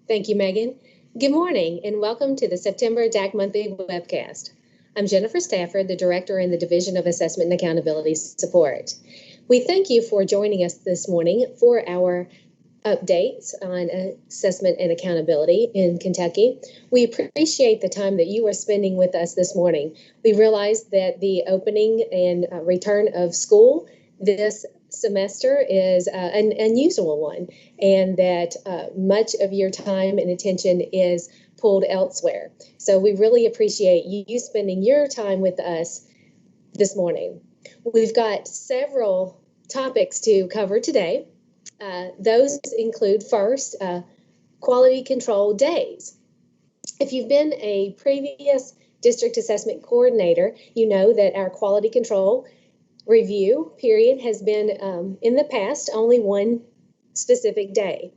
Thank you, Megan. Good morning and welcome to the September DAC Monthly Webcast. I'm Jennifer Stafford, the Director in the Division of Assessment and Accountability Support. We thank you for joining us this morning for our updates on assessment and accountability in Kentucky. We appreciate the time that you are spending with us this morning. We realize that the opening and return of school this semester is an unusual one, and that much of your time and attention is pulled elsewhere. So we really appreciate you spending your time with us this morning. We've got several topics to cover today. Those include first, quality control days. If you've been a previous district assessment coordinator, you know that our quality control review period has been in the past only one specific day.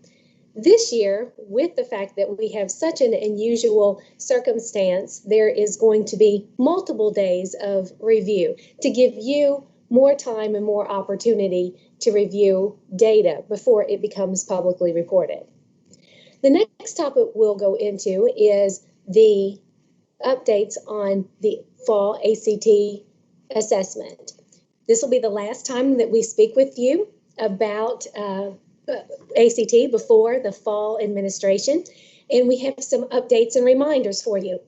This year, with the fact that we have such an unusual circumstance, there is going to be multiple days of review to give you more time and more opportunity to review data before it becomes publicly reported. The next topic we'll go into is the updates on the fall ACT assessment. This will be the last time that we speak with you about ACT before the fall administration, and we have some updates and reminders for you.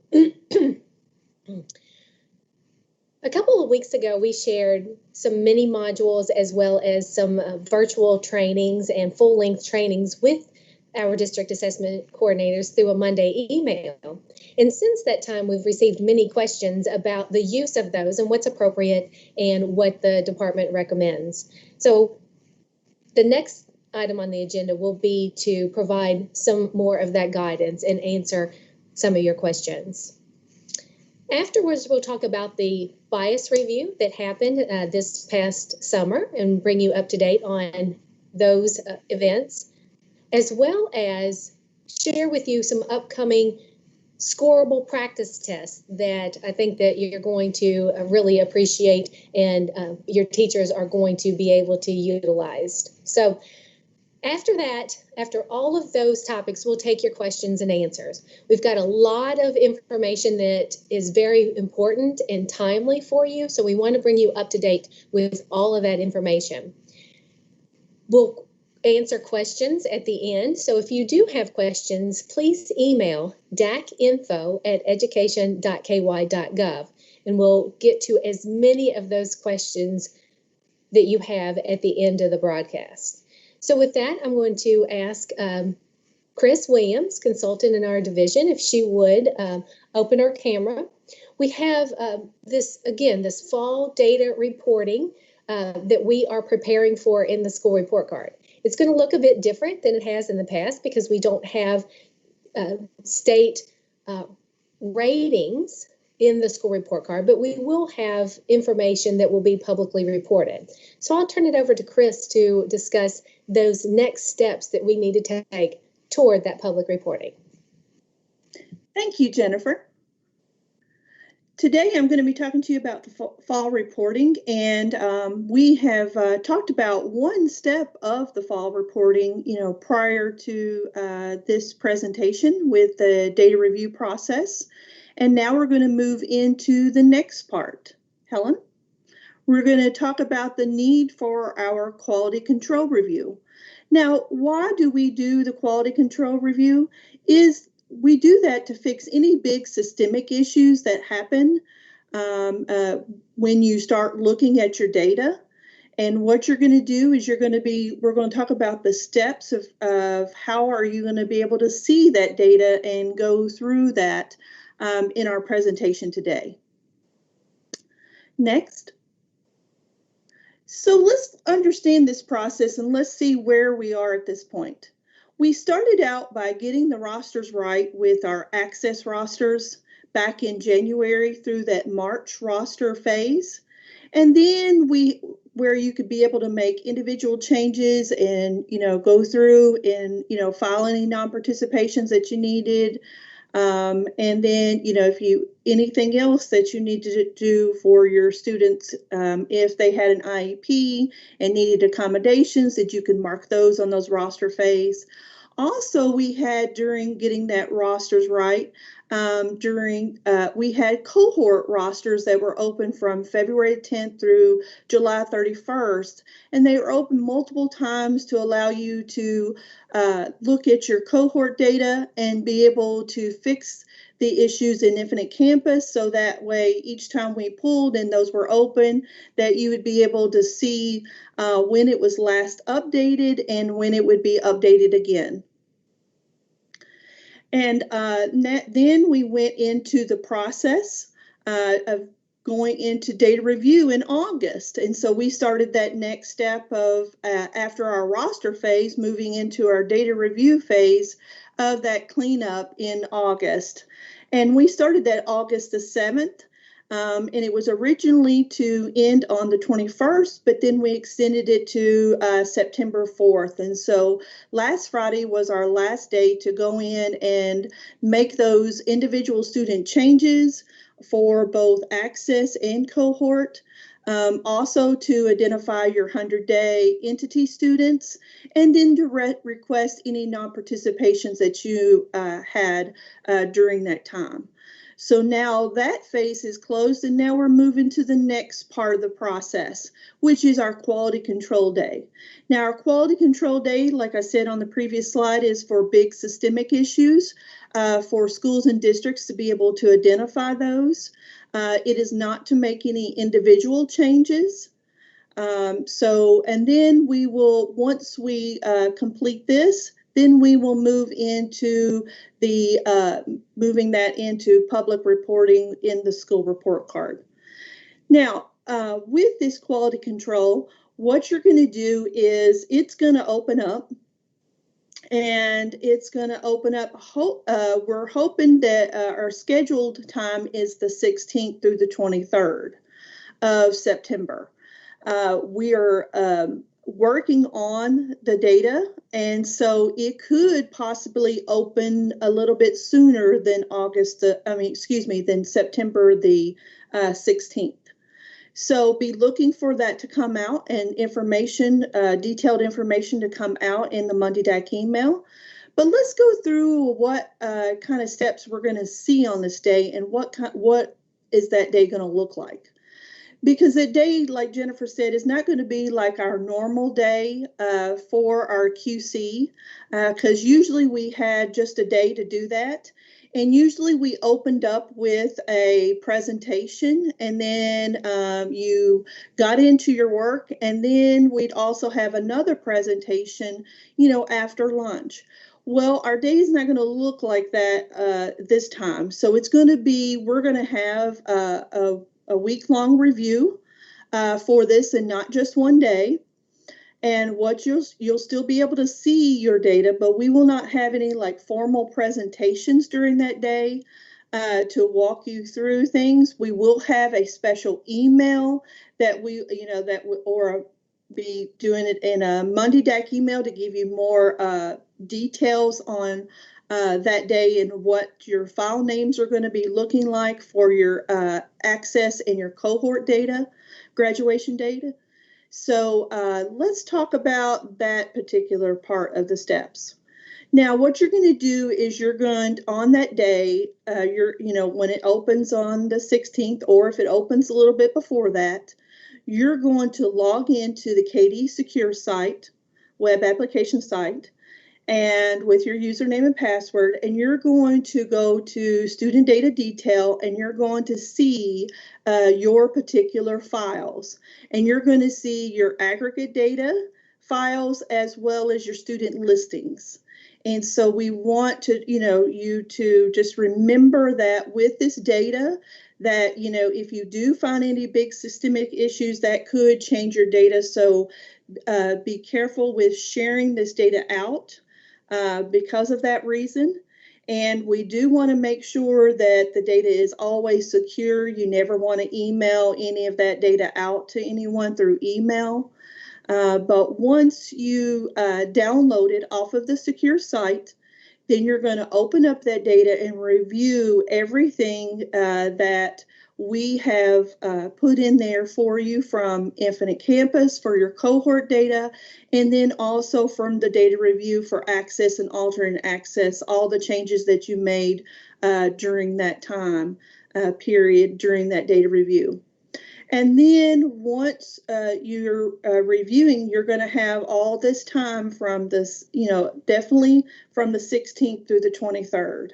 A couple of weeks ago, we shared some mini modules as well as some virtual trainings and full-length trainings with our district assessment coordinators through a Monday email. And since that time, we've received many questions about the use of those and what's appropriate and what the department recommends. So the next item on the agenda will be to provide some more of that guidance and answer some of your questions. Afterwards, we'll talk about the bias review that happened this past summer and bring you up to date on those events, as well as share with you some upcoming scorable practice tests that I think that you're going to really appreciate and your teachers are going to be able to utilize. So after that, after all of those topics, we'll take your questions and answers. We've got a lot of information that is very important and timely for you, so we want to bring you up to date with all of that information. We'll answer questions at the end, so if you do have questions, please email dacinfo@education.ky.gov, and we'll get to as many of those questions that you have at the end of the broadcast. So with that, I'm going to ask Chris Williams, consultant in our division, if she would open her camera. We have this fall data reporting that we are preparing for in the school report card. It's going to look a bit different than it has in the past because we don't have state ratings in the school report card, but we will have information that will be publicly reported. So I'll turn it over to Chris to discuss those next steps that we need to take toward that public reporting. Thank you, Jennifer. Today I'm going to be talking to you about the fall reporting, and we have talked about one step of the fall reporting, prior to this presentation with the data review process. And now we're going to move into the next part. Helen? We're going to talk about the need for our quality control review. Now, why do we do the quality control review? We do that to fix any big systemic issues that happen when you start looking at your data. And what you're going to do is we're going to talk about the steps of how are you going to be able to see that data and go through that in our presentation today. Next. So let's understand this process and let's see where we are at this point. We started out by getting the rosters right with our access rosters back in January through that March roster phase. And then where you could be able to make individual changes and, go through and, file any non-participations that you needed. And then, if anything else that you need to do for your students, if they had an IEP and needed accommodations, that you can mark those on those roster phase. Also, we had during getting that rosters right, we had cohort rosters that were open from February 10th through July 31st, and they were open multiple times to allow you to look at your cohort data and be able to fix the issues in Infinite Campus, so that way each time we pulled and those were open, that you would be able to see when it was last updated and when it would be updated again. And then we went into the process of going into data review in August. And so we started that next step of after our roster phase, moving into our data review phase of that cleanup in August. And we started that August the 7th. And it was originally to end on the 21st, but then we extended it to September 4th. And so last Friday was our last day to go in and make those individual student changes for both access and cohort. Also to identify your 100-day entity students, and then to request any non-participations that you had during that time. So now that phase is closed, and now we're moving to the next part of the process, which is our quality control day. Now, our quality control day, like I said on the previous slide, is for big systemic issues for schools and districts to be able to identify those. It is not to make any individual changes. And then we will, once we complete this, then we will move into the moving that into public reporting in the school report card. Now, with this quality control, what you're going to do is it's going to open up, and it's going to open up. We're hoping that our scheduled time is the 16th through the 23rd of September. We are working on the data, and so it could possibly open a little bit sooner than than September the 16th. So be looking for that to come out, and information, detailed information to come out in the Monday DAC email. But let's go through what kind of steps we're going to see on this day, and what is that day going to look like. Because that day, like Jennifer said, is not going to be like our normal day for our QC, because usually we had just a day to do that. And usually we opened up with a presentation, and then you got into your work, and then we'd also have another presentation, after lunch. Well, our day is not going to look like that this time. So it's going to be, we're going to have a week-long review for this, and not just one day. And what you'll still be able to see your data, but we will not have any like formal presentations during that day to walk you through things. We will have a special email that be doing it in a Monday DAC email to give you more details on that day and what your file names are going to be looking like for your access and your cohort data, graduation data. So let's talk about that particular part of the steps. Now, what you're going to do is you're going to, on that day, when it opens on the 16th, or if it opens a little bit before that, you're going to log into the KD Secure site, web application site, and with your username and password, and you're going to go to student data detail, and you're going to see your particular files, and you're going to see your aggregate data files as well as your student listings. And so we want to, you to just remember that with this data, that, if you do find any big systemic issues, that could change your data. So be careful with sharing this data out because of that reason. And we do want to make sure that the data is always secure. You never want to email any of that data out to anyone through email. But once you download it off of the secure site, then you're going to open up that data and review everything that we have put in there for you from Infinite Campus for your cohort data, and then also from the data review for access and alternate access, all the changes that you made during that time period during that data review. And then once you're reviewing, you're going to have all this time from this, definitely from the 16th through the 23rd.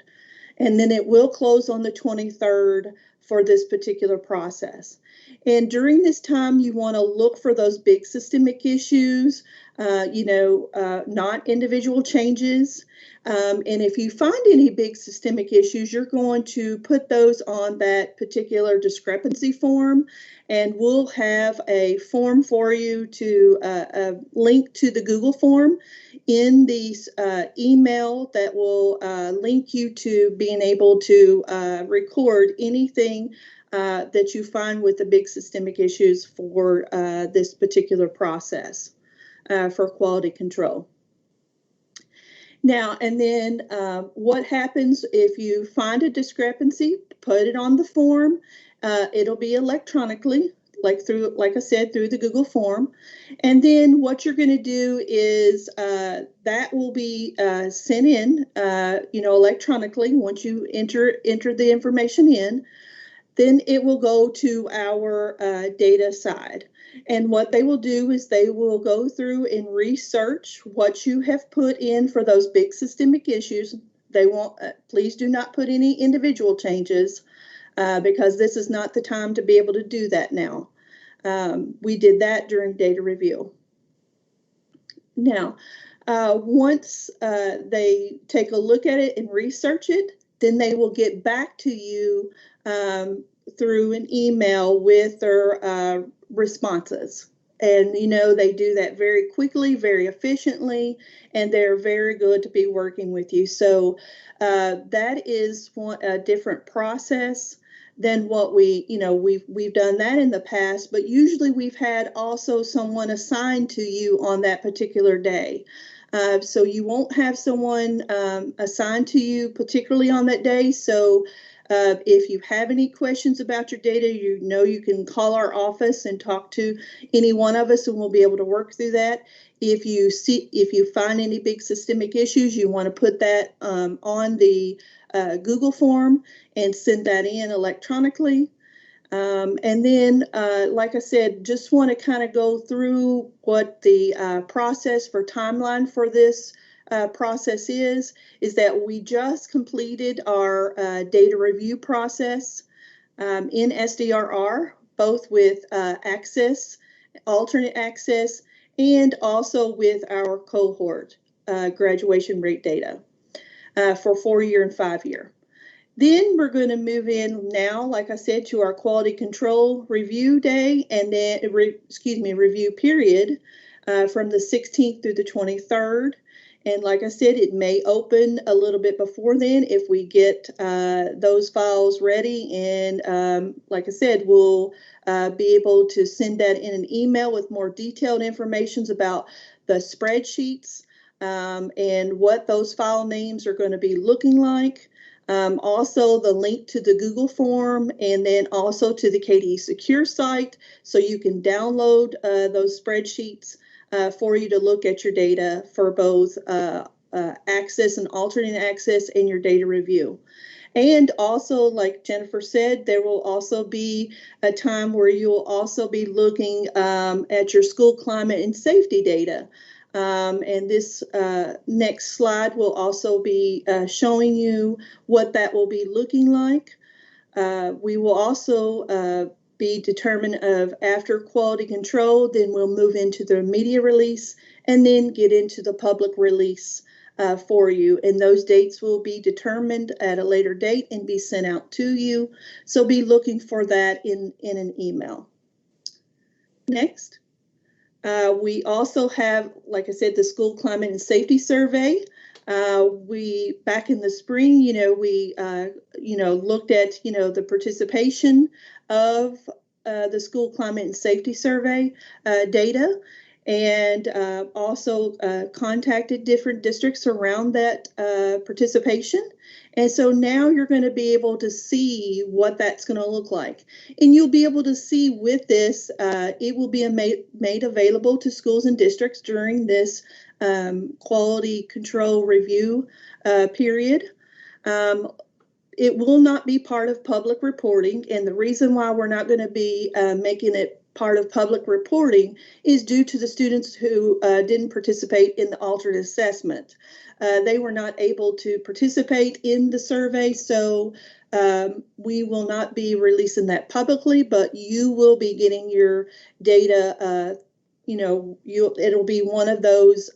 And then it will close on the 23rd for this particular process. And during this time, you want to look for those big systemic issues, not individual changes. And if you find any big systemic issues, you're going to put those on that particular discrepancy form. And we'll have a form for you to link to the Google form in the email that will link you to being able to record anything that you find with the big systemic issues for this particular process for quality control. Now, and then what happens if you find a discrepancy, put it on the form. It'll be electronically, like I said, through the Google form. And then what you're going to do is that will be sent in, electronically once you enter the information in. Then it will go to our data side. And what they will do is they will go through and research what you have put in for those big systemic issues. They won't, please do not put any individual changes because this is not the time to be able to do that now. We did that during data review. Now, once they take a look at it and research it, then they will get back to you through an email with their responses. And, they do that very quickly, very efficiently, and they're very good to be working with you. So that is a different process than what we've done that in the past, but usually we've had also someone assigned to you on that particular day. So you won't have someone assigned to you particularly on that day. So if you have any questions about your data, you can call our office and talk to any one of us, and we'll be able to work through that. If you find any big systemic issues, you want to put that on the Google form and send that in electronically. And then, like I said, just want to kind of go through what the process for timeline for this process is that we just completed our data review process in SDRR, both with access, alternate access, and also with our cohort graduation rate data for 4-year and 5-year. Then we're going to move in now, like I said, to our quality control review day and then, review period from the 16th through the 23rd. And like I said, it may open a little bit before then if we get those files ready. And like I said, we'll be able to send that in an email with more detailed information about the spreadsheets and what those file names are going to be looking like. Also the link to the Google form, and then also to the KDE Secure site, so you can download those spreadsheets for you to look at your data for both access and alternate access and your data review. And also, like Jennifer said, there will also be a time where you'll also be looking at your school climate and safety data. And this next slide will also be showing you what that will be looking like. We will also be determined of after quality control, then we'll move into the media release and then get into the public release for you. And those dates will be determined at a later date and be sent out to you. So be looking for that in an email. Next. We also have, like I said, the school climate and safety survey. We back in the spring, we looked at the participation of the school climate and safety survey data, and also contacted different districts around that participation. And so now you're going to be able to see what that's going to look like. And you'll be able to see with this, it will be made available to schools and districts during this quality control review period. It will not be part of public reporting, and the reason why we're not going to be making it part of public reporting is due to the students who didn't participate in the alternate assessment. They were not able to participate in the survey, so we will not be releasing that publicly, but you will be getting your data. It'll be one of those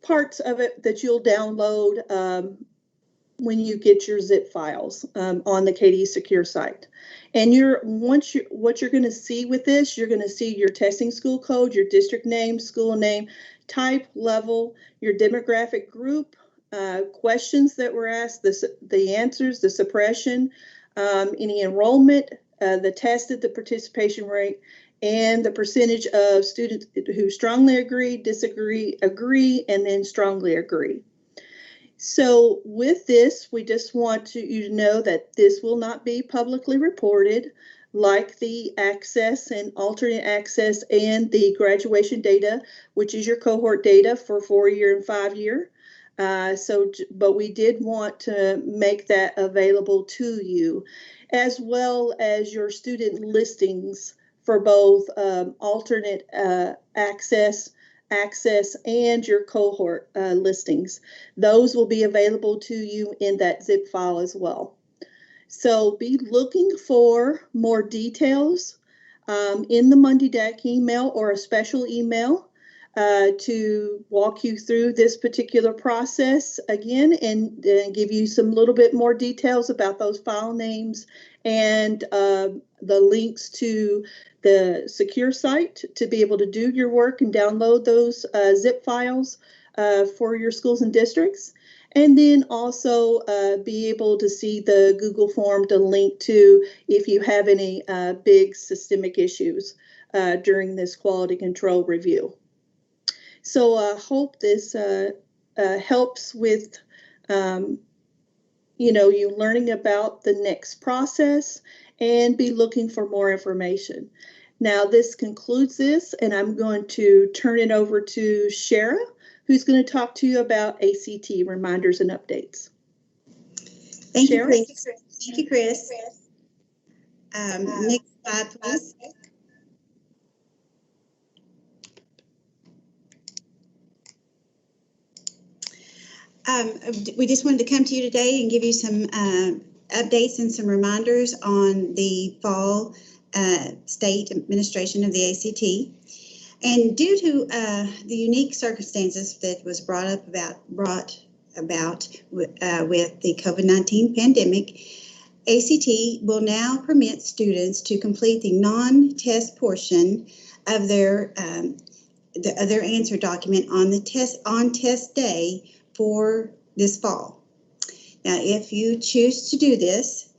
parts of it that you'll download when you get your zip files on the KD Secure site. And what you're going to see with this, you're going to see your testing school code, your district name, school name, type, level, your demographic group, questions that were asked, the answers, the suppression, any enrollment, the tested, the participation rate, and the percentage of students who strongly agree, disagree, agree, and then strongly agree. So with this, we just want you to know that this will not be publicly reported, like the access and alternate access and the graduation data, which is your cohort data for 4-year and 5-year. But we did want to make that available to you, as well as your student listings for both alternate access, and your cohort listings. Those will be available to you in that zip file as well. So be looking for more details in the Monday DAC email or a special email to walk you through this particular process again and give you some little bit more details about those file names and the links to the secure site to be able to do your work and download those zip files for your schools and districts. And then also be able to see the Google form to link to if you have any big systemic issues during this quality control review. So I hope this helps with you learning about the next process and be looking for more information. Now this concludes this, and I'm going to turn it over to Shara, who's going to talk to you about ACT reminders and updates. Thank you, Chris. Thank you, Chris. Next slide, please. We just wanted to come to you today and give you some updates and some reminders on the fall state administration of the ACT. And due to the unique circumstances that was brought about with the COVID-19 pandemic, ACT will now permit students to complete the non-test portion of their answer document on test day for this fall. Now, if you choose to do this,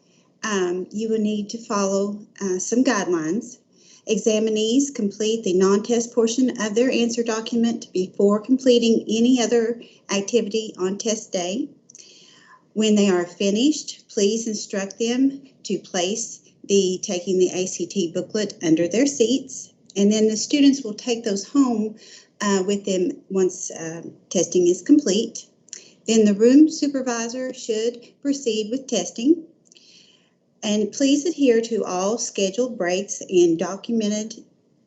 you will need to follow some guidelines. Examinees complete the non-test portion of their answer document before completing any other activity on test day. When they are finished, please instruct them to place taking the ACT booklet under their seats, and then the students will take those home with them once testing is complete. Then the room supervisor should proceed with testing. And please adhere to all scheduled breaks and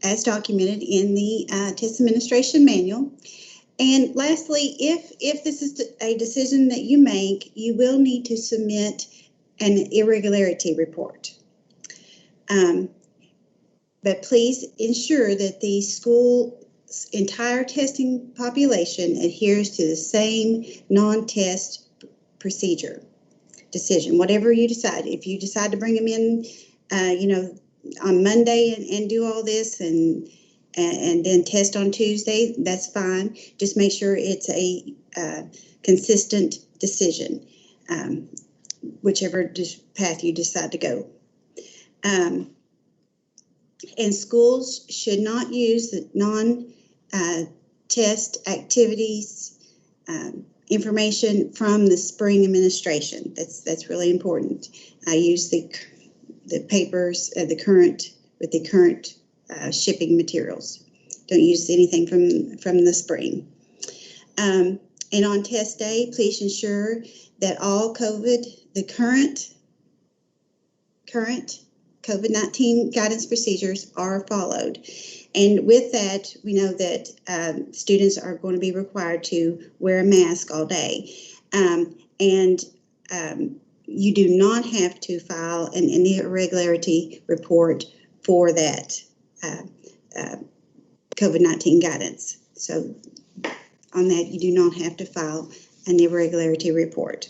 as documented in the test administration manual. And lastly, if this is a decision that you make, you will need to submit an irregularity report. But please ensure that the school's entire testing population adheres to the same non-test procedure. Decision, whatever you decide. If you decide to bring them in, on Monday and do all this and then test on Tuesday, that's fine. Just make sure it's a consistent decision, whichever path you decide to go. And schools should not use the non-test activities information from the spring administration. That's really important. I use the papers with the current shipping materials. Don't use anything from the spring. And on test day, please ensure that all the current COVID-19 guidance procedures are followed. And with that, we know that students are going to be required to wear a mask all day. You do not have to file an irregularity report for that COVID-19 guidance. So on that, you do not have to file an irregularity report.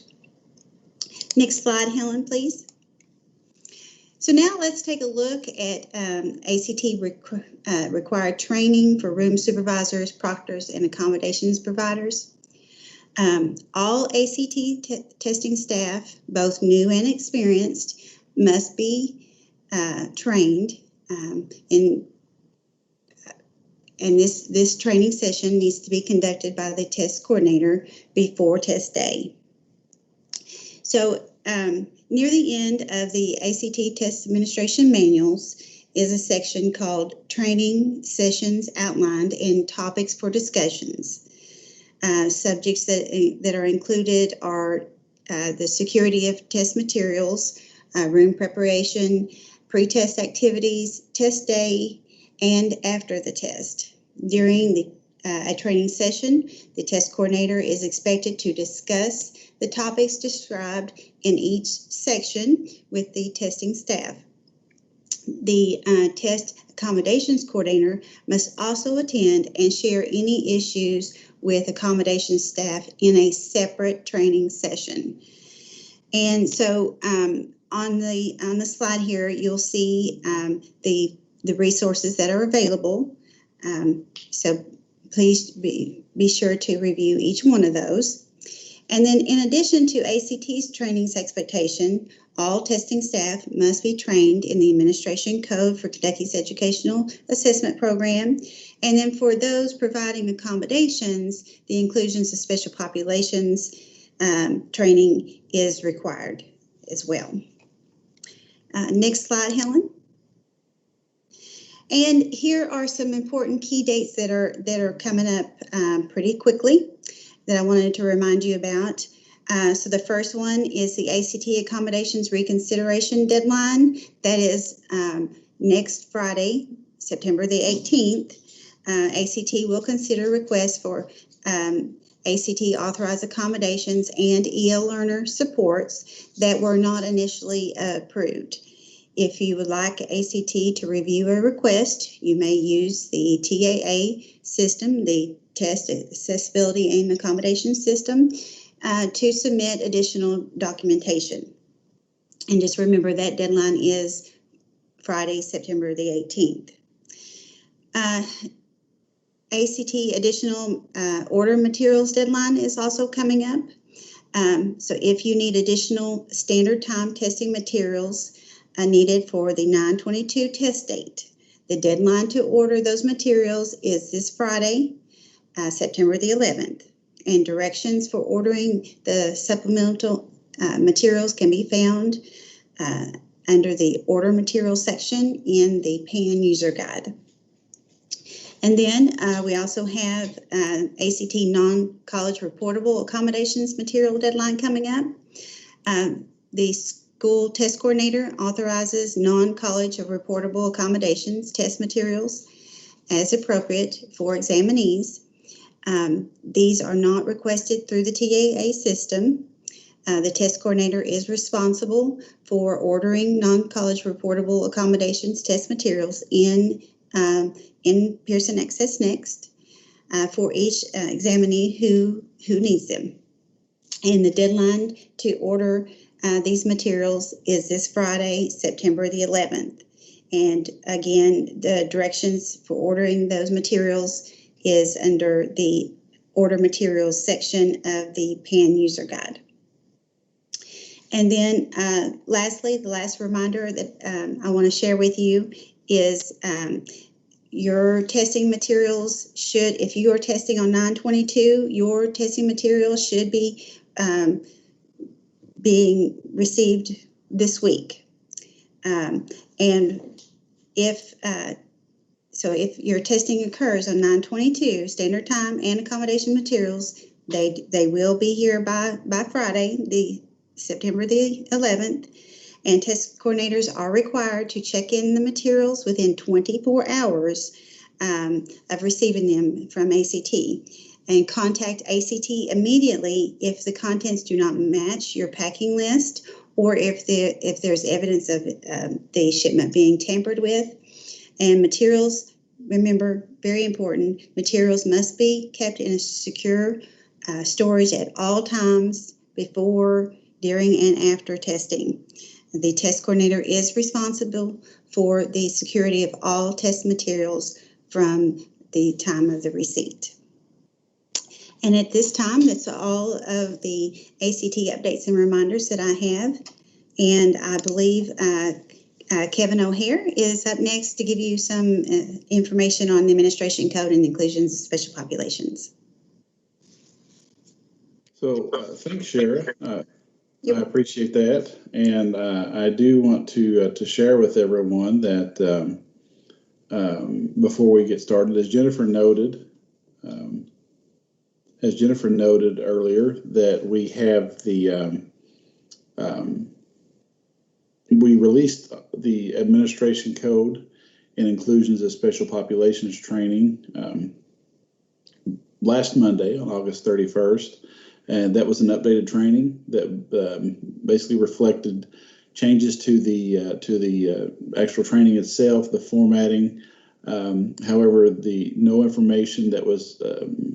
Next slide, Helen, please. So now let's take a look at ACT required training for room supervisors, proctors, and accommodations providers. All ACT testing staff, both new and experienced, must be trained and this training session needs to be conducted by the test coordinator before test day. So near the end of the ACT Test Administration Manuals is a section called Training Sessions Outlined and Topics for Discussions. Subjects that are included are the security of test materials, room preparation, pre-test activities, test day, and after the test. During a training session, the test coordinator is expected to discuss the topics described in each section with the testing staff. The test accommodations coordinator must also attend and share any issues with accommodations staff in a separate training session. And so on the slide here, you'll see the resources that are available. So please be sure to review each one of those. And then in addition to ACT's training's expectation, all testing staff must be trained in the administration code for Kentucky's Educational Assessment Program. And then for those providing accommodations, the inclusions of special populations training is required as well. Next slide, Helen. And here are some important key dates that are coming up pretty quickly that I wanted to remind you about. So the first one is the ACT accommodations reconsideration deadline. That is next Friday, September the 18th. ACT will consider requests for ACT authorized accommodations and EL learner supports that were not initially approved. If you would like ACT to review a request, you may use the TAA system, the Test Accessibility and Accommodation System, to submit additional documentation. And just remember that deadline is Friday, September the 18th. ACT additional order materials deadline is also coming up. So if you need additional standard time testing materials needed for the 9/22 test date, the deadline to order those materials is this Friday, September the 11th. And directions for ordering the supplemental materials can be found under the order materials section in the PAN user guide. And then we also have ACT non-college reportable accommodations material deadline coming up. The school test coordinator authorizes non-college reportable accommodations test materials as appropriate for examinees. These are not requested through the TAA system. The test coordinator is responsible for ordering non-college reportable accommodations test materials in Pearson Access Next for each examinee who needs them. And the deadline to order these materials is this Friday, September the 11th. And again, the directions for ordering those materials is under the order materials section of the PAN user guide. And then lastly, the last reminder that I want to share with you is your testing materials should, if you are testing on 9/22, your testing materials should be being received this week. And if your testing occurs on 9/22, standard time and accommodation materials, they will be here by Friday, the September the 11th. And test coordinators are required to check in the materials within 24 hours of receiving them from ACT, and contact ACT immediately if the contents do not match your packing list, or if there's evidence of the shipment being tampered with. And materials, remember, very important, materials must be kept in a secure storage at all times before, during, and after testing. The test coordinator is responsible for the security of all test materials from the time of the receipt. And at this time, that's all of the ACT updates and reminders that I have. And I believe Kevin O'Hare is up next to give you some information on the administration code and inclusions of special populations. So thanks, Shara. I appreciate that, and I do want to share with everyone that before we get started, as Jennifer noted earlier, that we have the we released the administration code and inclusions of special populations training last Monday on August 31st. And that was an updated training that basically reflected changes to the actual training itself, the formatting. However, no information that was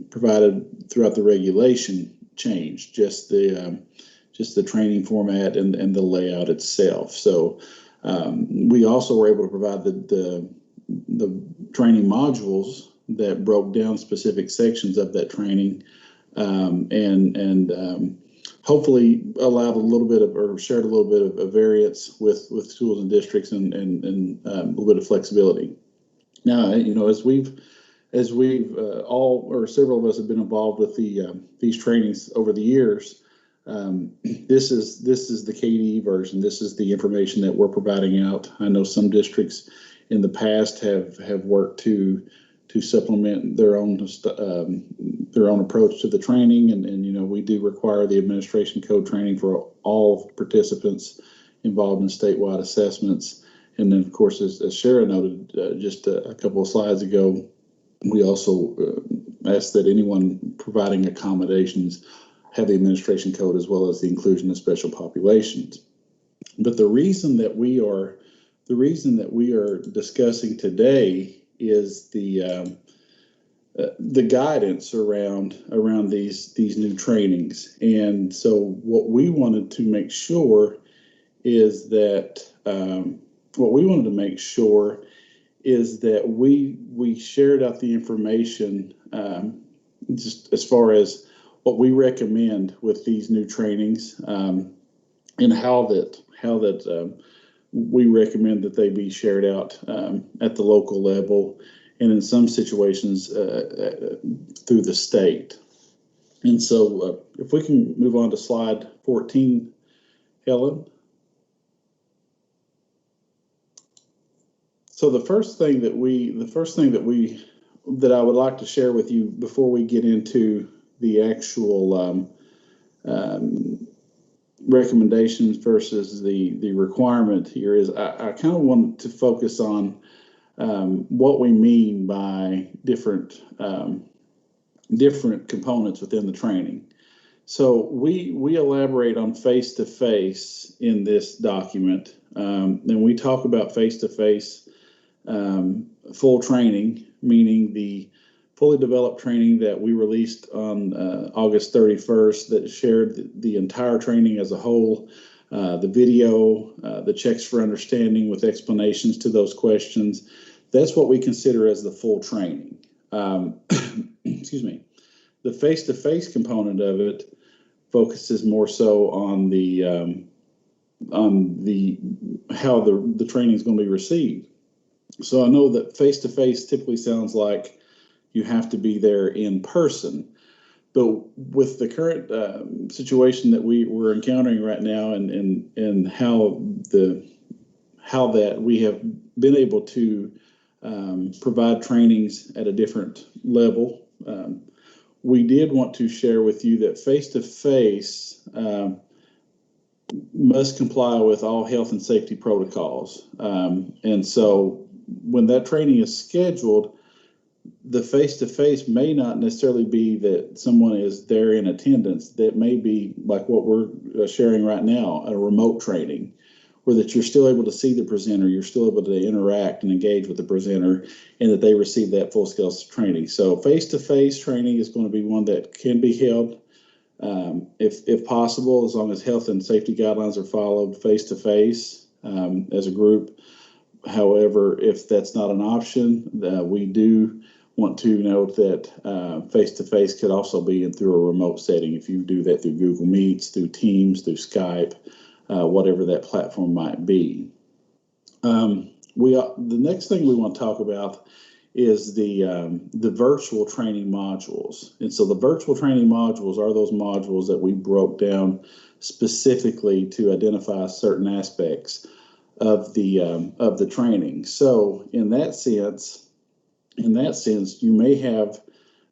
provided throughout the regulation changed, just the training format and the layout itself. So we also were able to provide the training modules that broke down specific sections of that training. And hopefully allowed a little bit of, or shared a little bit of variance with schools and districts and a little bit of flexibility. Now, as we've all, or several of us have been involved with these trainings over the years, this is the KDE version. This is the information that we're providing out. I know some districts in the past have worked to supplement their own approach to the training, and we do require the administration code training for all participants involved in statewide assessments. And then, of course, as Shara noted just a couple of slides ago, we also ask that anyone providing accommodations have the administration code as well as the inclusion of special populations. But the reason that we are discussing today is the guidance around these new trainings. And so what we wanted to make sure is that we shared out the information just as far as what we recommend with these new trainings, and how that we recommend that they be shared out at the local level, and in some situations through the state. And so if we can move on to slide 14, Helen. So the first thing that I would like to share with you before we get into the actual recommendations versus the requirement here is I kind of want to focus on what we mean by different components within the training. So we elaborate on face-to-face in this document, and we talk about face-to-face full training, meaning the fully developed training that we released on August 31st that shared the entire training as a whole, the video, the checks for understanding with explanations to those questions. That's what we consider as the full training. Excuse me. The face-to-face component of it focuses more so on how the training is going to be received. So I know that face-to-face typically sounds like you have to be there in person. But with the current situation that we're encountering right now, and how that we have been able to provide trainings at a different level, we did want to share with you that face-to-face must comply with all health and safety protocols. And so when that training is scheduled, the face-to-face may not necessarily be that someone is there in attendance. That may be like what we're sharing right now, a remote training, where that you're still able to see the presenter, you're still able to interact and engage with the presenter, and that they receive that full-scale training. So face-to-face training is going to be one that can be held, if possible, as long as health and safety guidelines are followed face-to-face as a group. However, if that's not an option, we do want to note that face-to-face could also be through a remote setting. If you do that through Google Meets, through Teams, through Skype, whatever that platform might be. The next thing we want to talk about is the virtual training modules. And so the virtual training modules are those modules that we broke down specifically to identify certain aspects of the training. So in that sense, you may have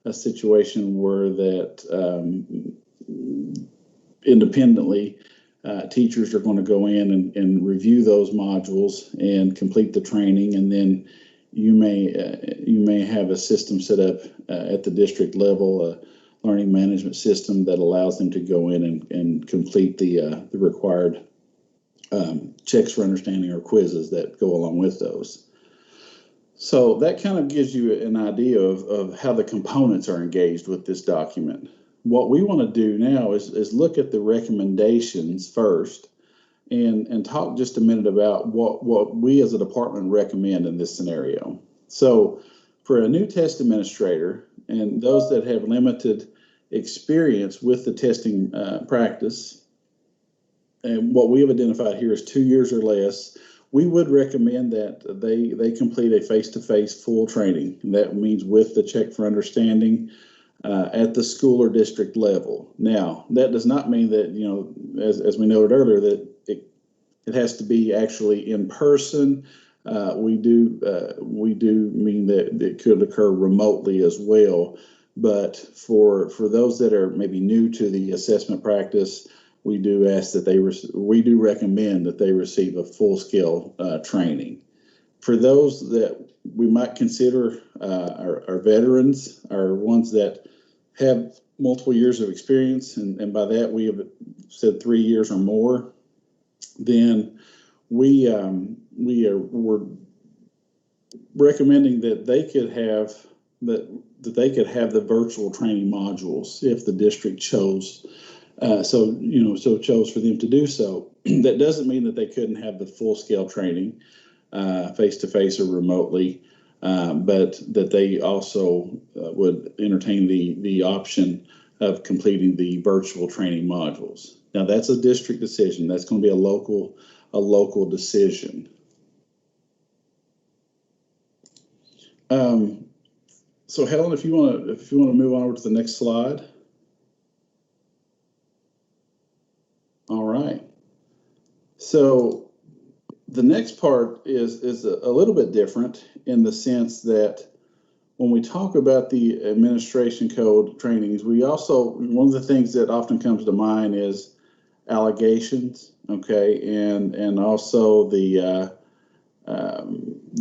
a situation where that independently teachers are going to go in and review those modules and complete the training, and then you may have a system set up at the district level, a learning management system that allows them to go in and complete the required checks for understanding or quizzes that go along with those. So that kind of gives you an idea of how the components are engaged with this document. What we want to do now is look at the recommendations first and talk just a minute about what we as a department recommend in this scenario. So for a new test administrator and those that have limited experience with the testing practice, and what we have identified here is 2 years or less, we would recommend that they complete a face-to-face full training. And that means with the check for understanding at the school or district level. Now, that does not mean that, as we noted earlier, that it has to be actually in person. We do mean that it could occur remotely as well. But for those that are maybe new to the assessment practice, we do ask that we do recommend that they receive a full-scale training. For those that we might consider our veterans, are ones that have multiple years of experience, and by that we have said 3 years or more, then we're recommending that they could have the virtual training modules if the district chose. Chose for them to do so. That doesn't mean that they couldn't have the full-scale training face-to-face or remotely, but that they also would entertain the option of completing the virtual training modules. Now, that's a district decision. That's going to be a local decision. So, Helen, if you want to move on over to the next slide. All right. So the next part is a little bit different in the sense that when we talk about the administration code trainings, we also, one of the things that often comes to mind is allegations, okay, and also the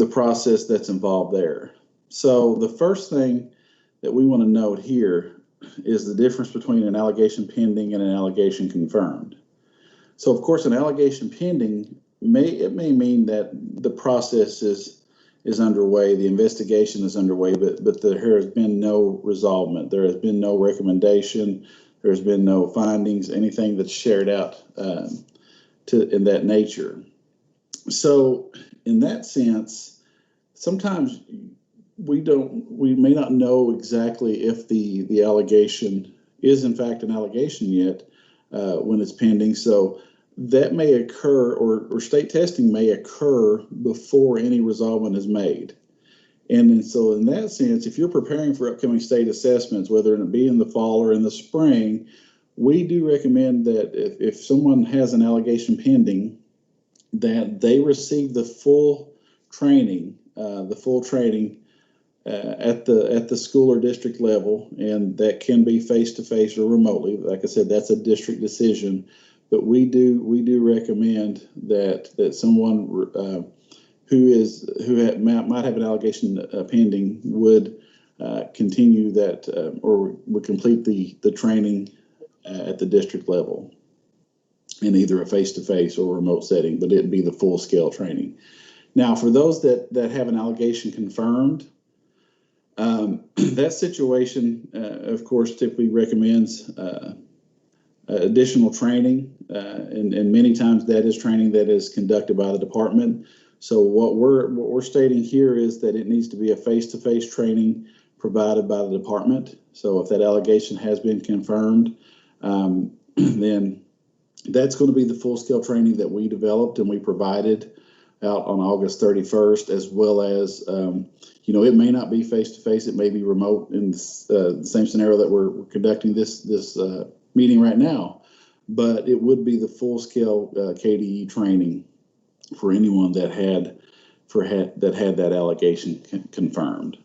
process that's involved there. So the first thing that we want to note here is the difference between an allegation pending and an allegation confirmed. So, of course, an allegation pending may mean that the process is underway, the investigation is underway, but there has been no resolvement. There has been no recommendation. There has been no findings, anything that's shared out in that nature. So, in that sense, sometimes we may not know exactly if the allegation is in fact an allegation yet when it's pending. So that may occur, or state testing may occur before any resolvement is made. And so in that sense, if you're preparing for upcoming state assessments, whether it be in the fall or in the spring, we do recommend that if someone has an allegation pending, that they receive the full training, at the school or district level, and that can be face-to-face or remotely. Like I said, that's a district decision, but we do recommend that someone who might have an allegation pending would continue that or would complete the training at the district level in either a face-to-face or remote setting, but it'd be the full-scale training. Now, for those that have an allegation confirmed, that situation, of course, typically recommends additional training, and many times that is training that is conducted by the department. So what we're stating here is that it needs to be a face-to-face training provided by the department. So if that allegation has been confirmed, then that's going to be the full-scale training that we developed and we provided out on August 31st, as well as, it may not be face-to-face, it may be remote in the same scenario that we're conducting this meeting right now, but it would be the full-scale KDE training for anyone that had that allegation confirmed.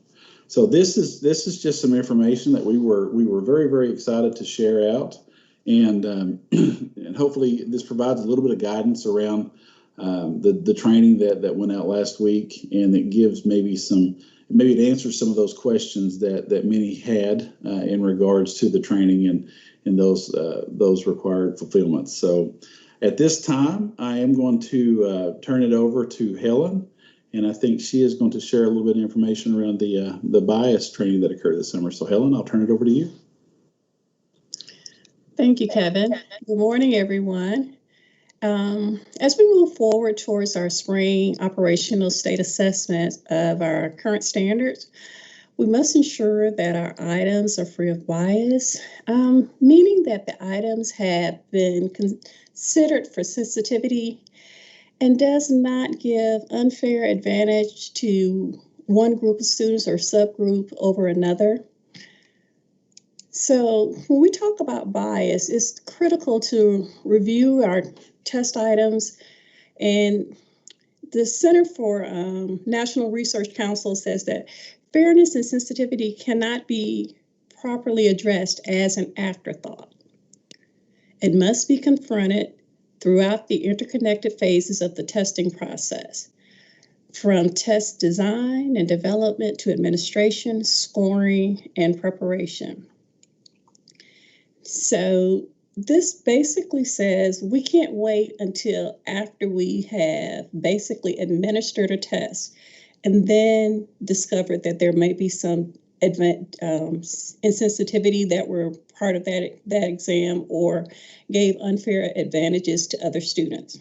So this is just some information that we were very, very excited to share out, and and hopefully this provides a little bit of guidance around the training that went out last week, and it gives maybe it answers some of those questions that many had in regards to the training and those required fulfillments. So at this time, I am going to turn it over to Helen, and I think she is going to share a little bit of information around the bias training that occurred this summer. So Helen, I'll turn it over to you. Thank you, Kevin. Good morning, everyone. As we move forward towards our spring operational state assessment of our current standards, we must ensure that our items are free of bias, meaning that the items have been considered for sensitivity and does not give unfair advantage to one group of students or subgroup over another. So when we talk about bias, it's critical to review our test items, and the Center for National Research Council says that fairness and sensitivity cannot be properly addressed as an afterthought. It must be confronted throughout the interconnected phases of the testing process, from test design and development to administration, scoring, and preparation. So this basically says we can't wait until after we have basically administered a test and then discovered that there may be some insensitivity that were part of that exam or gave unfair advantages to other students.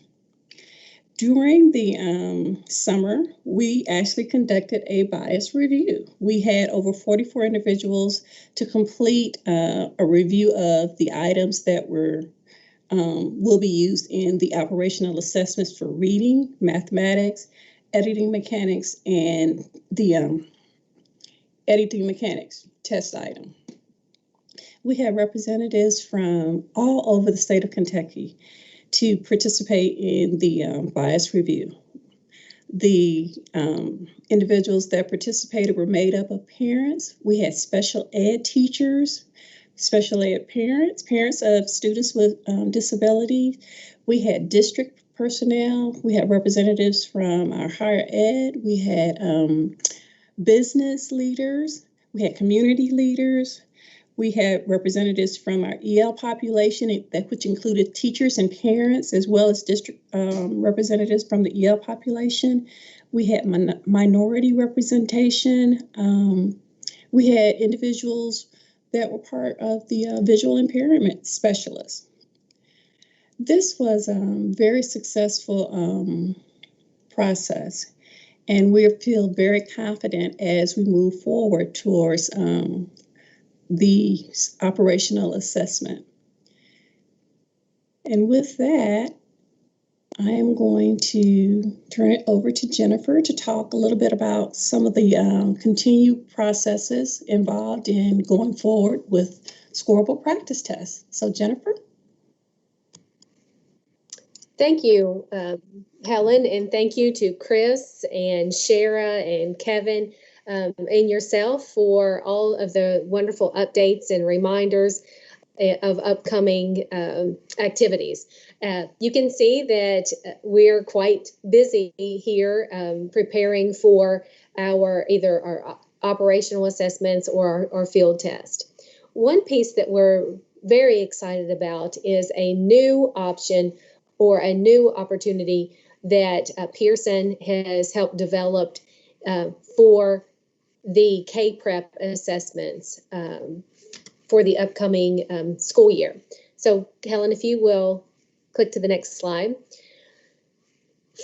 During the summer, we actually conducted a bias review. We had over 44 individuals to complete a review of the items that will be used in the operational assessments for reading, mathematics, editing mechanics, and the editing mechanics test item. We had representatives from all over the state of Kentucky to participate in the bias review. The individuals that participated were made up of parents. We had special ed teachers, special ed parents, parents of students with disabilities. We had district personnel. We had representatives from our higher ed. We had business leaders. We had community leaders. We had representatives from our EL population, which included teachers and parents, as well as district representatives from the EL population. We had minority representation. We had individuals that were part of the visual impairment specialists. This was a very successful process, and we feel very confident as we move forward towards the operational assessment. And with that, I am going to turn it over to Jennifer to talk a little bit about some of the continued processes involved in going forward with Scorable practice tests. So Jennifer? Thank you, Helen, and thank you to Chris and Shara and Kevin and yourself for all of the wonderful updates and reminders of upcoming activities. You can see that we're quite busy here preparing for either our operational assessments or our field test. One piece that we're very excited about is a new option or a new opportunity that Pearson has helped develop for the K-Prep assessments for the upcoming school year. So Helen, if you will click to the next slide.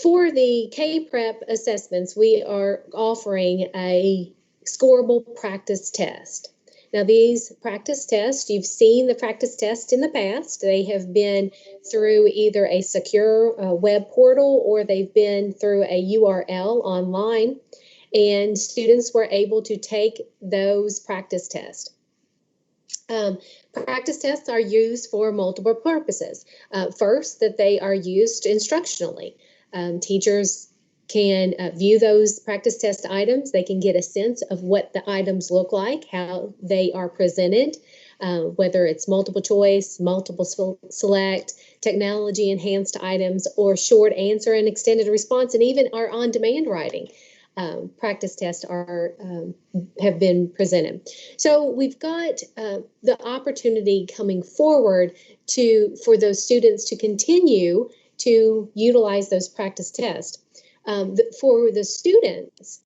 For the K-Prep assessments, we are offering a Scorable practice test. Now, these practice tests, you've seen the practice test in the past. They have been through either a secure web portal or they've been through a URL online, and students were able to take those practice tests. Practice tests are used for multiple purposes. First, that they are used instructionally. Teachers can view those practice test items. They can get a sense of what the items look like, how they are presented, whether it's multiple choice, multiple select, technology enhanced items, or short answer and extended response, and even our on-demand writing. Practice tests have been presented. So we've got the opportunity coming forward for those students to continue to utilize those practice tests. For the students,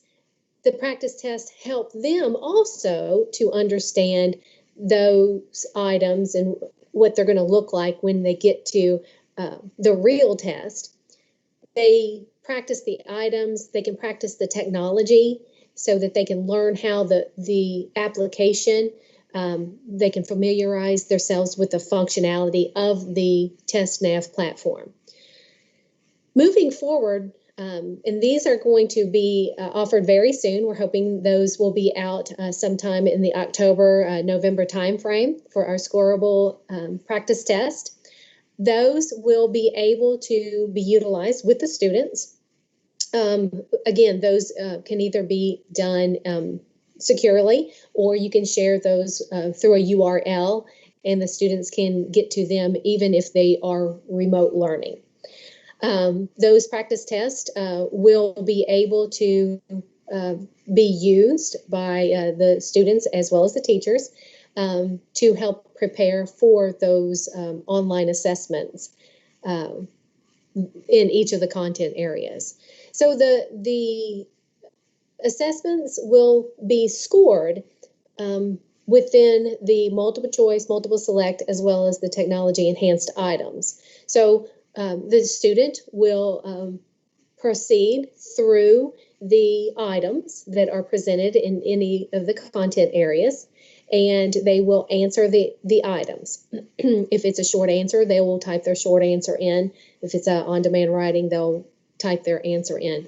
the practice tests help them also to understand those items and what they're going to look like when they get to the real test. They practice the items, they can practice the technology so that they can learn how the application, they can familiarize themselves with the functionality of the TestNav platform. Moving forward, and these are going to be offered very soon. We're hoping those will be out sometime in the October-November timeframe for our Scorable practice test. Those will be able to be utilized with the students. Again, those can either be done securely, or you can share those through a URL, and the students can get to them even if they are remote learning. Those practice tests will be able to be used by the students as well as the teachers to help prepare for those online assessments in each of the content areas. So the assessments will be scored within the multiple choice, multiple select, as well as the technology enhanced items. So the student will proceed through the items that are presented in any of the content areas, and they will answer the items. If it's a short answer, they will type their short answer in. If it's on-demand writing, they'll type their answer in.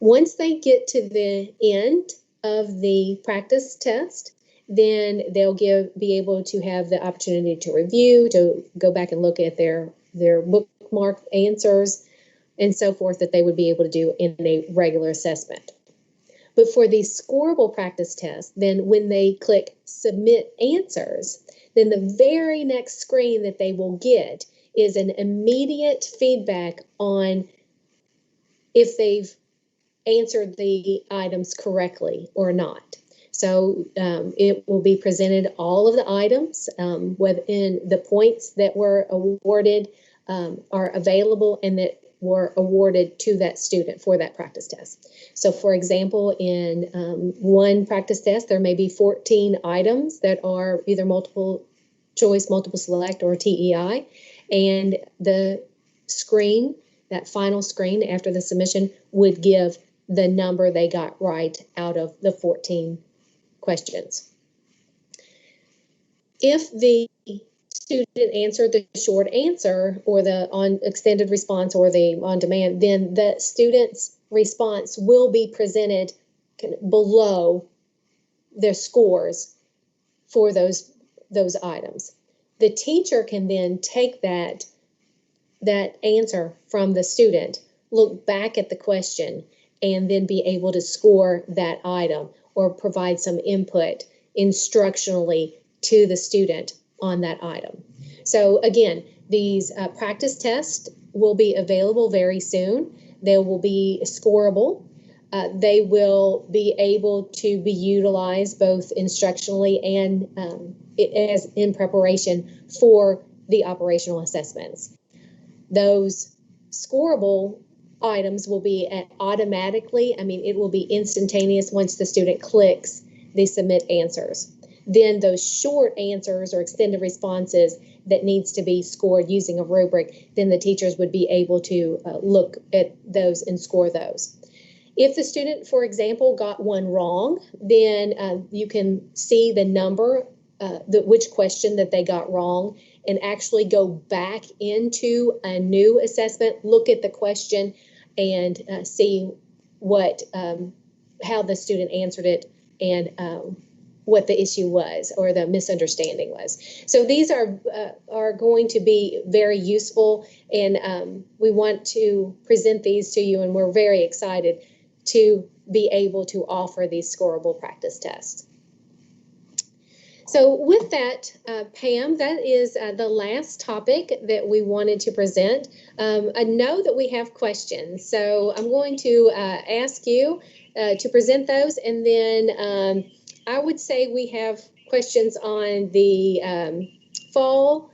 Once they get to the end of the practice test, then they'll be able to have the opportunity to review, to go back and look at their bookmarked answers and so forth that they would be able to do in a regular assessment. But for the Scorable practice test, then when they click Submit Answers, then the very next screen that they will get is an immediate feedback on if they've answered the items correctly or not. So it will be presented all of the items within the points that were awarded are available and that were awarded to that student for that practice test. So for example, in one practice test, there may be 14 items that are either multiple choice, multiple select, or TEI, and the screen, that final screen after the submission, would give the number they got right out of the 14 questions. If the student answered the short answer or the on extended response or the on demand, then the student's response will be presented below their scores for those items. The teacher can then take that answer from the student, look back at the question, and then be able to score that item or provide some input instructionally to the student on that item. So again, these practice tests will be available very soon. They will be scorable. They will be able to be utilized both instructionally and as in preparation for the operational assessments. Those scorable items will be automatically, it will be instantaneous once the student clicks the submit answers. Then those short answers or extended responses that needs to be scored using a rubric, then the teachers would be able to look at those and score those. If the student, for example, got one wrong, then you can see the number, which question that they got wrong, and actually go back into a new assessment, look at the question, and see what how the student answered it and what the issue was or the misunderstanding was. So these are going to be very useful, and we want to present these to you, and we're very excited to be able to offer these scorable practice tests. So with that, Pam, that is the last topic that we wanted to present. I know that we have questions, so I'm going to ask you to present those, and then I would say we have questions on the fall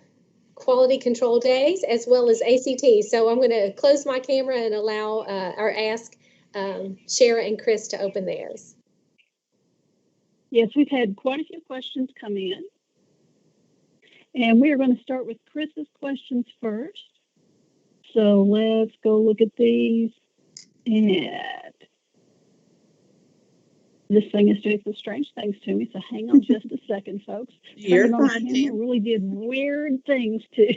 quality control days as well as ACT. So I'm going to close my camera and allow or ask Shara and Chris to open theirs. Yes, we've had quite a few questions come in. And we are going to start with Chris's questions first. So let's go look at these. And this thing is doing some strange things to me, so hang on just a second, folks. You're Turning on fine, the camera Tim. really did weird things to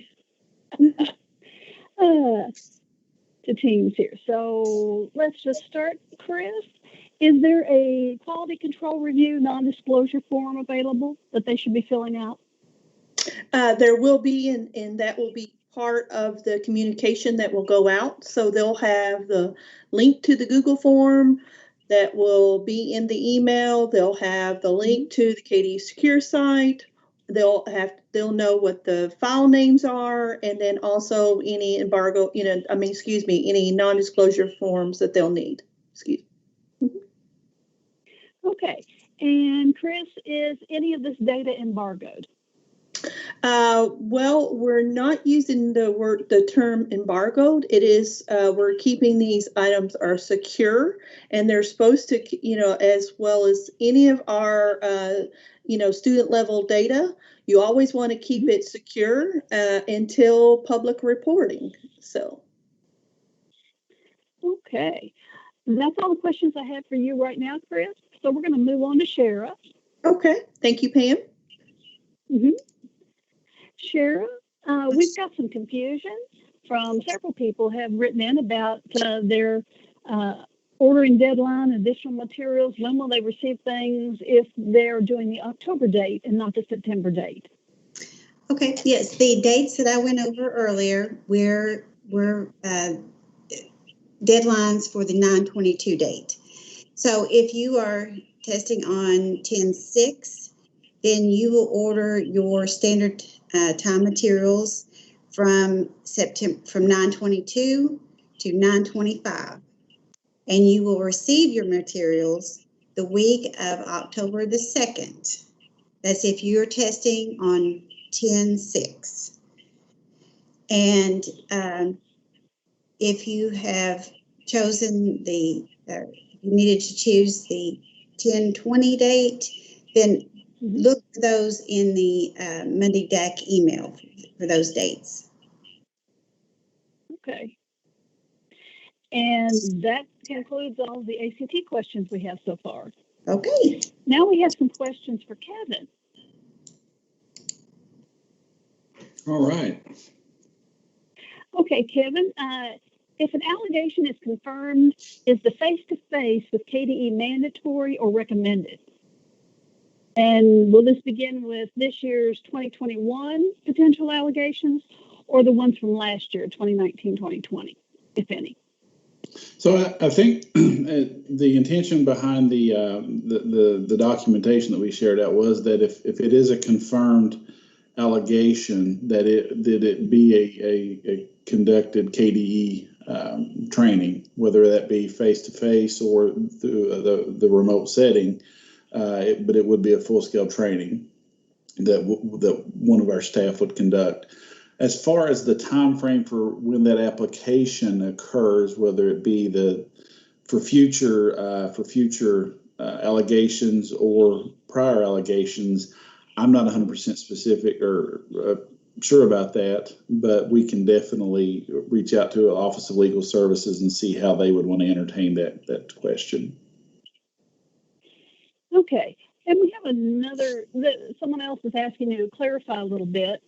teams here. So let's just start, Chris. Is there a quality control review non-disclosure form available that they should be filling out? There will be, and that will be part of the communication that will go out. So they'll have the link to the Google form that will be in the email. They'll have the link to the KDU Secure site. They'll know what the file names are, and then also any embargo, any non-disclosure forms that they'll need. Okay. And Chris, is any of this data embargoed? Well, we're not using the term embargoed. It is, we're keeping these items are secure, and they're supposed to, as well as any of our, student level data, you always want to keep it secure until public reporting. So. Okay. That's all the questions I have for you right now, Chris. So we're going to move on to Shara. Okay. Thank you, Pam. Mm-hmm. Shara, we've got some confusion from several people have written in about their ordering deadline, additional materials. When will they receive things if they're doing the October date and not the September date? Okay, yes, the dates that I went over earlier were deadlines for the 9/22 date. So if you are testing on 10/6, then you will order your standard time materials from 9/22 to 9/25, and you will receive your materials the week of October the 2nd. That's if you're testing on 10/6. And if you have chosen you needed to choose the 10/20 date, then look for those in the Monday DAC email for those dates. Okay. And that concludes all the ACT questions we have so far. Okay. Now we have some questions for Kevin. All right. Okay, Kevin, if an allegation is confirmed, is the face-to-face with KDE mandatory or recommended? And will this begin with this year's 2021 potential allegations or the ones from last year, 2019-2020, if any? So I think the intention behind the documentation that we shared out was that if it is a confirmed allegation, that it be a conducted KDE training, whether that be face to face or through the remote setting, but it would be a full scale training that one of our staff would conduct. As far as the time frame for when that application occurs, whether it be for future allegations or prior allegations, I'm not 100% specific or sure about that, but we can definitely reach out to the Office of Legal Services and see how they would want to entertain that question. Okay, and we have someone else is asking you to clarify a little bit.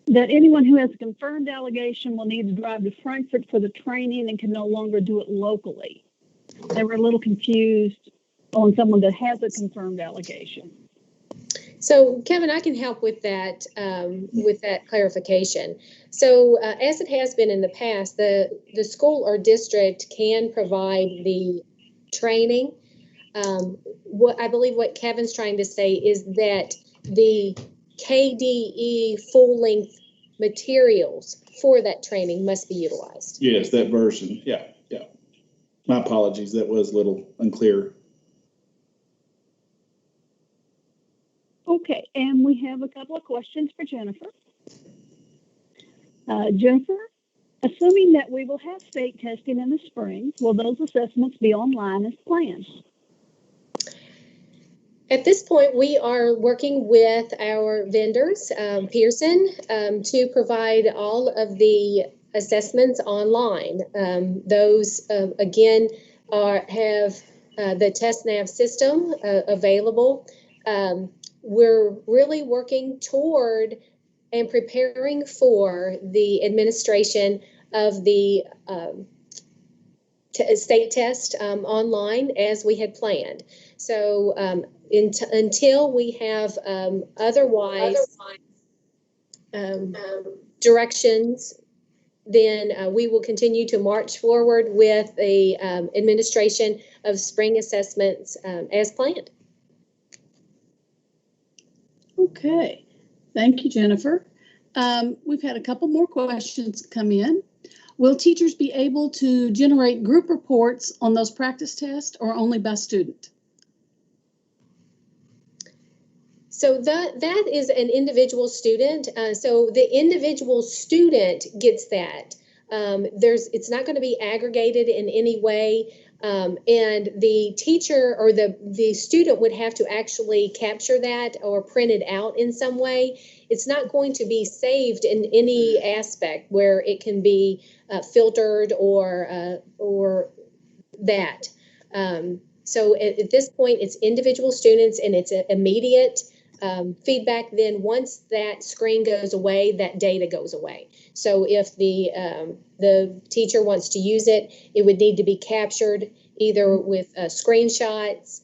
That anyone who has a confirmed allegation will need to drive to Frankfurt for the training and can no longer do it locally. They were a little confused on someone that has a confirmed allegation. So, Kevin, I can help with that clarification. So, as it has been in the past, the school or district can provide the training. What I believe what Kevin's trying to say is that the KDE full-length materials for that training must be utilized. Yes, that version. Yeah. My apologies. That was a little unclear. Okay, and we have a couple of questions for Jennifer. Jennifer, assuming that we will have state testing in the spring, will those assessments be online as planned? At this point, we are working with our vendors, Pearson, to provide all of the assessments online. Those, again, have the TestNav system available. We're really working toward and preparing for the administration of the state test online as we had planned. So until we have otherwise directions, then we will continue to march forward with the administration of spring assessments as planned. Okay, thank you, Jennifer. We've had a couple more questions come in. Will teachers be able to generate group reports on those practice tests or only by student? So that is an individual student. So the individual student gets that. It's not going to be aggregated in any way. And the teacher or the student would have to actually capture that or print it out in some way. It's not going to be saved in any aspect where it can be filtered or that. So at this point, it's individual students and it's immediate feedback. Then once that screen goes away, that data goes away. So if the teacher wants to use it, it would need to be captured either with screenshots,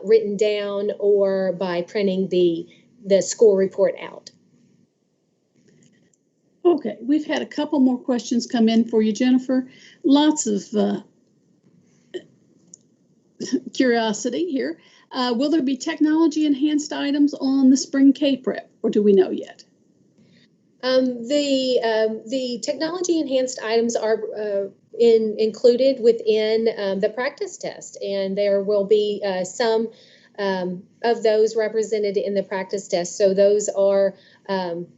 written down, or by printing the school report out. Okay, we've had a couple more questions come in for you, Jennifer. Lots of curiosity here. Will there be technology enhanced items on the spring K-Prep, or do we know yet? The technology enhanced items are included within the practice test, and there will be some of those represented in the practice test. So those are,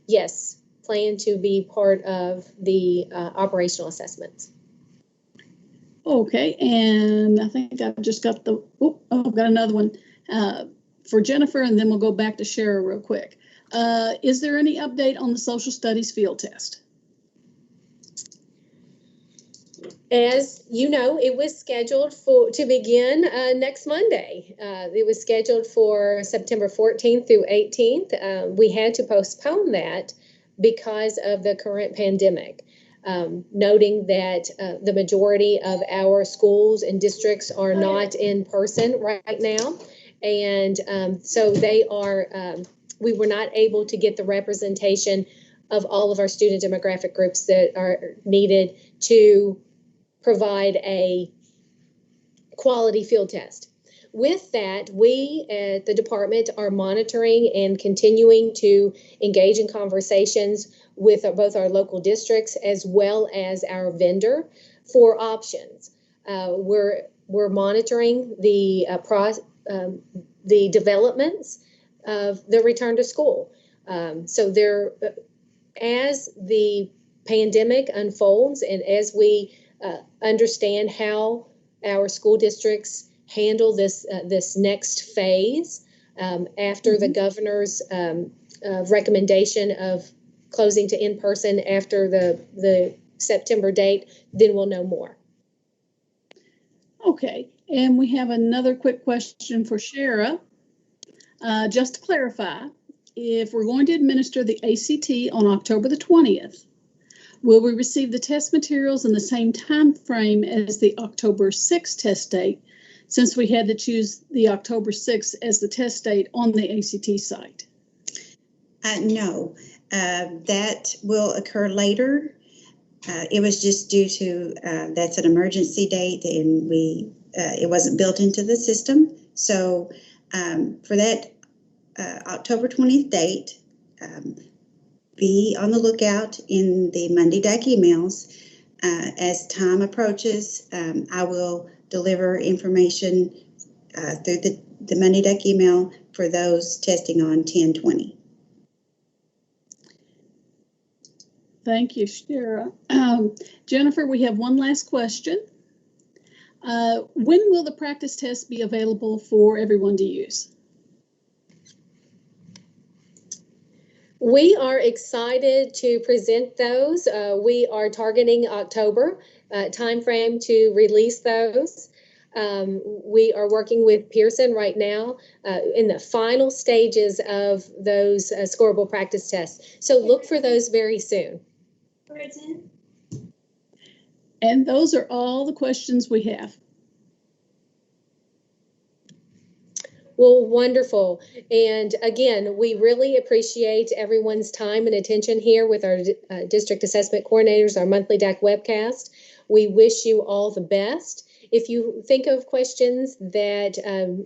yes, planned to be part of the operational assessments. Okay, and I think I've just got I've got another one for Jennifer, and then we'll go back to Shara real quick. Is there any update on the social studies field test? As you know, it was scheduled to begin next Monday. It was scheduled for September 14th through 18th. We had to postpone that because of the current pandemic, noting that the majority of our schools and districts are not in person right now. And so we were not able to get the representation of all of our student demographic groups that are needed to provide a quality field test. With that, we at the department are monitoring and continuing to engage in conversations with both our local districts as well as our vendor for options. We're monitoring the developments of the return to school. As the pandemic unfolds and as we understand how our school districts handle this next phase after the governor's recommendation of closing to in-person after the September date, then we'll know more. Okay, and we have another quick question for Shara. Just to clarify, if we're going to administer the ACT on October the 20th, will we receive the test materials in the same time frame as the October 6th test date, since we had to choose the October 6th as the test date on the ACT site? No, that will occur later. It was just due to that's an emergency date, and it wasn't built into the system. So for that October 20th date, be on the lookout in the Monday DAC emails. As time approaches, I will deliver information through the Monday DAC email for those testing on 10/20. Thank you, Shara. Jennifer, we have one last question. When will the practice test be available for everyone to use? We are excited to present those. We are targeting October timeframe to release those. We are working with Pearson right now in the final stages of those Scorable practice tests. So look for those very soon. And those are all the questions we have. Well, wonderful. And again, we really appreciate everyone's time and attention here with our district assessment coordinators, our monthly DAC webcast. We wish you all the best. If you think of questions that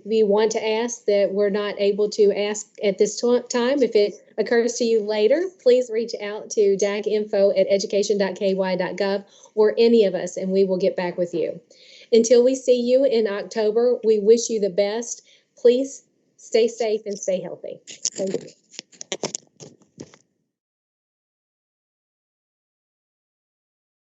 you want to ask that we're not able to ask at this time, if it occurs to you later, please reach out to dacinfo@education.ky.gov or any of us, and we will get back with you. Until we see you in October, we wish you the best. Please stay safe and stay healthy. Thank you.